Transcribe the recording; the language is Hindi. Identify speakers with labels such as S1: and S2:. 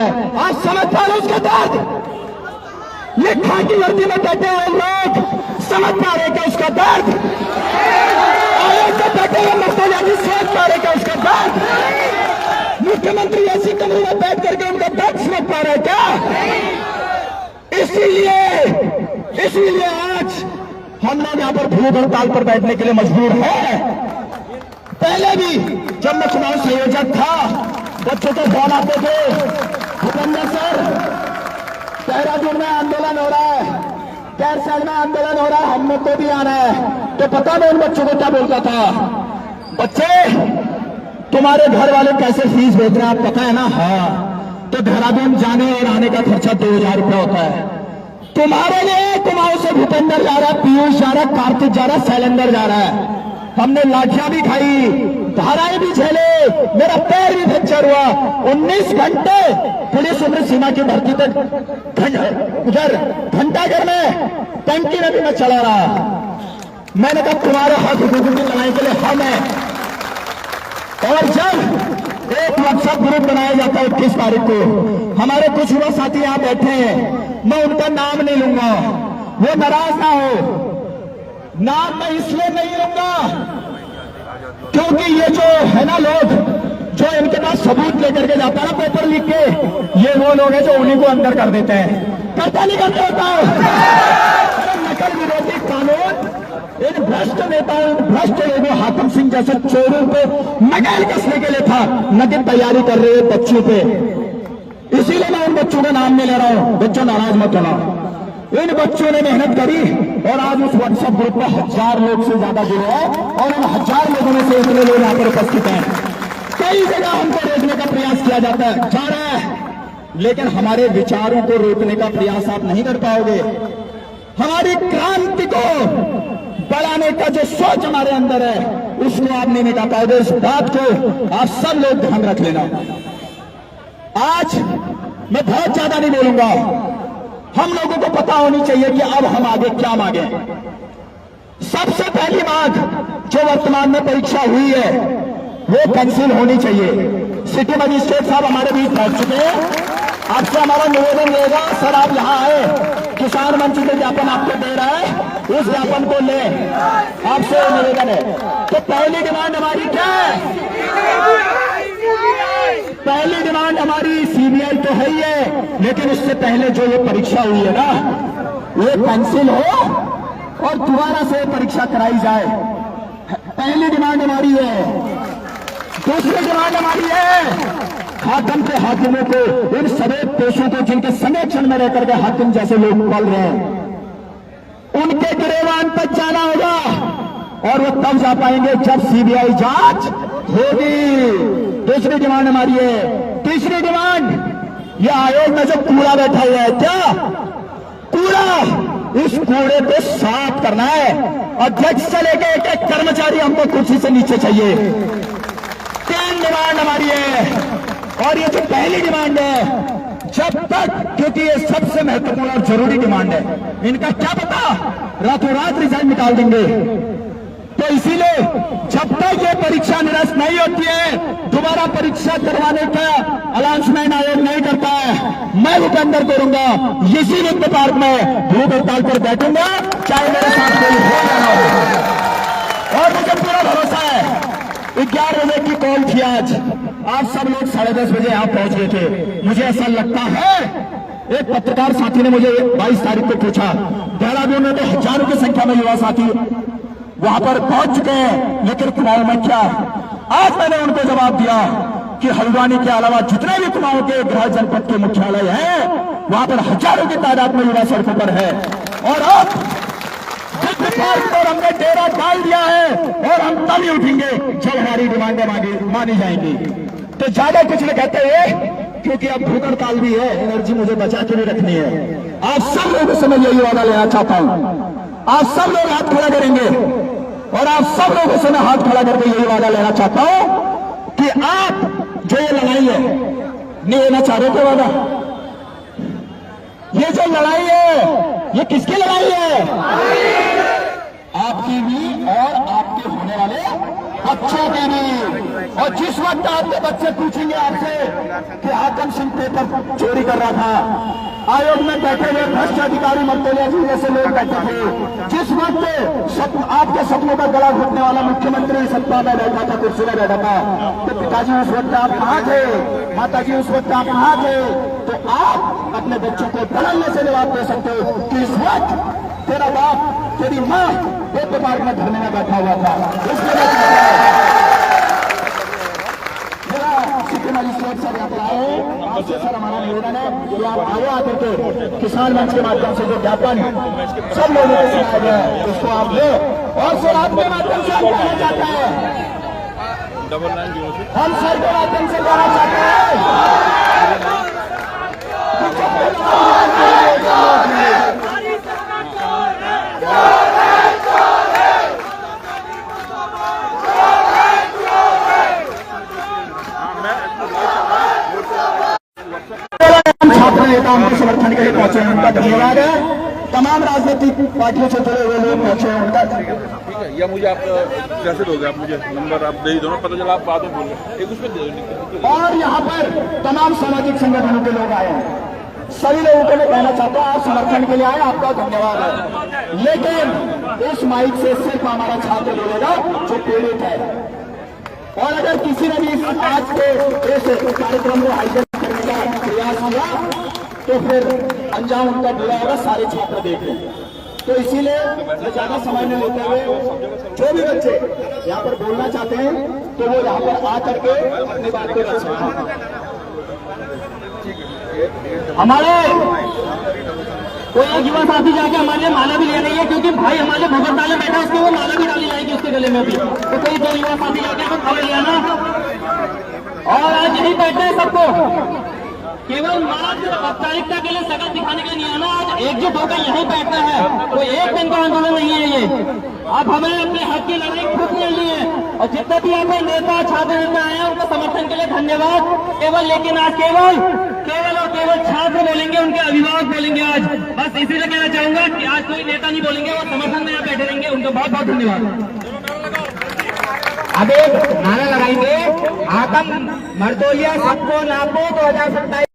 S1: आज समझ पा रहे उसका दर्द। ये खाकी वर्दी में बैठे हुए लोग समझ पा रहे क्या उसका दर्द। आयोग से बैठे हुए मसले सोच पा रहे क्या उसका दर्द। मुख्यमंत्री ऐसी कमरे में बैठ करके उनका दर्द समझ पा रहे क्या। इसीलिए आज हम लोग यहाँ पर भूख हड़ताल पर बैठने के लिए मजबूर हैं। पहले भी जब मैं चुनाव संयोजक था, बच्चों को फोन आते थे, भूपेंद्र सर देहरादून में आंदोलन हो रहा है, कैरसैल में आंदोलन हो रहा है, हम लोग को भी आना है। तो पता मैं उन बच्चों को क्या बोलता था, बच्चे तुम्हारे घर वाले कैसे फीस भेज रहे हैं आप पता है ना। हाँ, तो देहरादून जाने और आने का खर्चा 2000 रुपया होता है। तुम्हारे लिए कुमाऊं से भूपेंद्र जा रहा है, पीयूष जा रहा है, कार्तिक जा रहा है, शैलेंद्र जा रहा है। हमने लाठियां भी खाई, धाराएं भी झेले, मेरा पैर भी फ्रैक्चर हुआ। 19 घंटे पुलिस उम्र सीमा की भर्ती तक उधर घंटाघर में टंकी में भी मैं चला रहा। मैंने कहा तुम्हारे हक हुकूक की लड़ाई के लिए हम हैं। और जब एक व्हाट्सएप ग्रुप बनाया जाता है 21 तारीख को, हमारे कुछ युवा साथी यहां बैठे हैं, मैं उनका नाम नहीं लूंगा, वो नाराज ना हो। नाम मैं इसलिए नहीं लूंगा क्योंकि ये जो है ना लोग जो इनके पास सबूत लेकर के जाता है ना पेपर लिख के, ये वो लोग हैं जो उन्हीं को अंदर कर देते हैं। करता नहीं करते होता नकल विरोधी कानून इन भ्रष्ट नेताओं, भ्रष्ट लोगों, हाकिम सिंह जैसे चोरों को नकेल कसने के लिए था, नकल तैयारी कर रहे हैं बच्चों पे। इसीलिए मैं उन बच्चों का नाम नहीं ले रहा हूं। बच्चों नाराज मत होना, इन बच्चों ने मेहनत करी और आज उस व्हाट्सएप ग्रुप में 1000 लोग से ज्यादा जुड़े हैं और इन 1000 लोगों में से इतने लोग यहाँ पर उपस्थित हैं। कई जगह हमको रोकने का प्रयास किया जाता है, जा रहा है, लेकिन हमारे विचारों को रोकने का प्रयास आप नहीं कर पाओगे। हमारी क्रांति को बढ़ाने का जो सोच हमारे अंदर है उसको आप नहीं निकाल पाओगे। इस बात को आप सब लोग ध्यान रख लेना। आज मैं बहुत ज्यादा नहीं बोलूंगा, हम लोगों को पता होनी चाहिए कि अब हम आगे क्या मांगे। सबसे पहली मांग जो वर्तमान में परीक्षा हुई है वो कैंसिल होनी चाहिए। सिटी मजिस्ट्रेट साहब हमारे बीच बैठ चुके हैं, आपसे हमारा निवेदन रहेगा, सर आप यहाँ आए, किसान मंच के ज्ञापन आपको दे रहा है, उस ज्ञापन को ले, आपसे निवेदन है। तो पहली डिमांड हमारी क्या है? पहली डिमांड हमारी सीबीआई तो है ही है, लेकिन उससे पहले जो ये परीक्षा हुई है ना वो कैंसिल हो और दोबारा से परीक्षा कराई जाए। पहली डिमांड हमारी है। दूसरी डिमांड हमारी है हाकिम के हाकिमों को, इन सभी पेशों को जिनके संरक्षण में रहकर के हाकिम जैसे लोग पल रहे हैं, उनके गिरेबान पर जाना होगा और वो तब जा पाएंगे जब सीबीआई जांच होगी। दूसरी डिमांड हमारी है। तीसरी डिमांड, ये आयोग में जो कूड़ा बैठा हुआ है, क्या कूड़ा, इस कूड़े को साफ करना है। अध्यक्ष से लेकर एक एक कर्मचारी हमको कुर्सी से नीचे चाहिए। 3 डिमांड हमारी है। और ये जो पहली डिमांड है, जब तक, क्योंकि ये सबसे महत्वपूर्ण और जरूरी डिमांड है, इनका क्या पता रातों रात रिजल्ट निकाल देंगे। तो इसीलिए जब तक ये परीक्षा निरस्त नहीं होती है, दोबारा परीक्षा करवाने का अनाउंसमेंट आयोग नहीं करता है, मैं भूपेंद्र करूंगा इसी रिक्त पार्क में भूख हड़ताल पर बैठूंगा, चाहे मेरे साथ कोई हो या ना हो। और मुझे पूरा भरोसा है, 11 बजे की कॉल थी आज, आप सब लोग 10:30 बजे यहां पहुंच गए थे। मुझे ऐसा लगता है, एक पत्रकार साथी ने मुझे 22 तारीख को पूछा, देहरादून में तो हजारों की संख्या में युवा साथी वहां पर पहुंच चुके हैं, लेकिन कुमाऊं में क्या? आज मैंने उनको जवाब दिया कि हल्द्वानी के अलावा जितने भी कुमाऊं के गृह जनपद के मुख्यालय हैं, वहां पर हजारों की तादाद में युवा सड़कों पर है। और अब पर हमने डेरा डाल दिया है और हम तभी उठेंगे जब हमारी डिमांडें मानी जाएंगी। तो ज्यादा कुछ नहीं कहते हैं, क्योंकि अब भूख हड़ताल भी है, एनर्जी मुझे बचा के भी रखनी है। आप सब लोगों से मैं यही वादा लेना चाहता हूं, आप सब लोग हाथ खड़ा करेंगे और आप सब लोगों से मैं हाथ खड़ा करके यही वादा लेना चाहता हूं कि आप जो ये लड़ाई है, नहीं लेना चाह रहे थे वादा, ये जो लड़ाई है ये किसकी लड़ाई है? आपकी भी और आपके होने वाले बच्चों की भी। और जिस वक्त आपके बच्चे पूछेंगे आपसे कि हाकम सिंह पेपर चोरी कर रहा था, आयोग में बैठे हुए भ्रष्ट अधिकारी मर्तोलिया जी जैसे लोग बैठे थे, जिस वक्त आपके सपनों का गला घोटने वाला मुख्यमंत्री सत्ता में बैठा था, कुर्सी में बैठा था, तो पिताजी उस वक्त आप कहाँ थे, माताजी उस वक्त आप कहाँ थे? तो आप अपने बच्चों को दलाने से जवाब दे सकते हो कि इस वक्त तेरा बाप तेरी माँ पेपर पार्क में धरने में बैठा हुआ था। सिक्किम मजिस्ट्रेट सर यहाँ पर आए, आपसे सर हमारा निवेदन है कि आप आगे आकर के किसान मंच के माध्यम से जो ज्ञापन सब लोगों को सुनाया गया है उसको आप ले और सर आपके माध्यम से हम कहना चाहते हैं, हम सर के माध्यम से कहना चाहते हैं छात्र नेताओं के समर्थन के लिए पहुंचे हैं, उनका धन्यवाद है। तमाम राजनीतिक पार्टियों से जुड़े हुए लोग पहुंचे हैं, उनका
S2: ठीक है। या मुझे आप कैसे दोगे, आप मुझे नंबर आप दे दो ना, पता चला आप बाद में बोल रहे एक उसमें दे दो।
S1: और यहाँ पर तमाम सामाजिक संगठनों के लोग आए हैं, सभी लोगों को मैं कहना चाहता हूँ आप समर्थन के लिए आए, आपका धन्यवाद है। लेकिन इस माइक से सिर्फ हमारा छात्र बोलेगा जो पीड़ित है, और अगर किसी ने भी आज के इस कार्यक्रम को हाईजैक करने का प्रयास किया तो फिर अंजाम उनका बुरा होगा, सारे छात्र देख रहे हैं। तो इसीलिए मैं ज्यादा समय नहीं लेते हुए जो भी बच्चे यहाँ पर बोलना चाहते हैं तो वो यहाँ पर आकर के अपनी बात को रख सकते हैं। हमारे कोई एक युवा साथी जाके हमारे लिए माला भी ले रही है, क्योंकि भाई हमारे भगत डाले बैठा उसके वो माला भी डाली जाएगी उसके गले में भी, तो कोई दो युवा साथी जाके तो खबर लिया ना। और आज यही बैठे हैं सबको केवल मात्र औपचारिकता के लिए शकल दिखाने के लिए नहीं आना, आज एकजुट होकर यहीं बैठना है। कोई एक दिन का आंदोलन नहीं है ये, अब हमें अपने हक की लड़ाई खुद लड़नी है। और जितने भी यहाँ पर नेता छात्र नेता आए हैं उनका समर्थन के लिए धन्यवाद। केवल लेकिन आज केवल और केवल छात्र बोलेंगे, उनके अभिभावक बोलेंगे आज, बस इसीलिए कहना चाहूंगा कि आज कोई नेता नहीं बोलेंगे, वो समर्थन में यहाँ बैठे रहेंगे। उनका बहुत बहुत धन्यवाद। अब एक नारा लगाएंगे, हाकम मर्तोलिया सबको नापो 2027।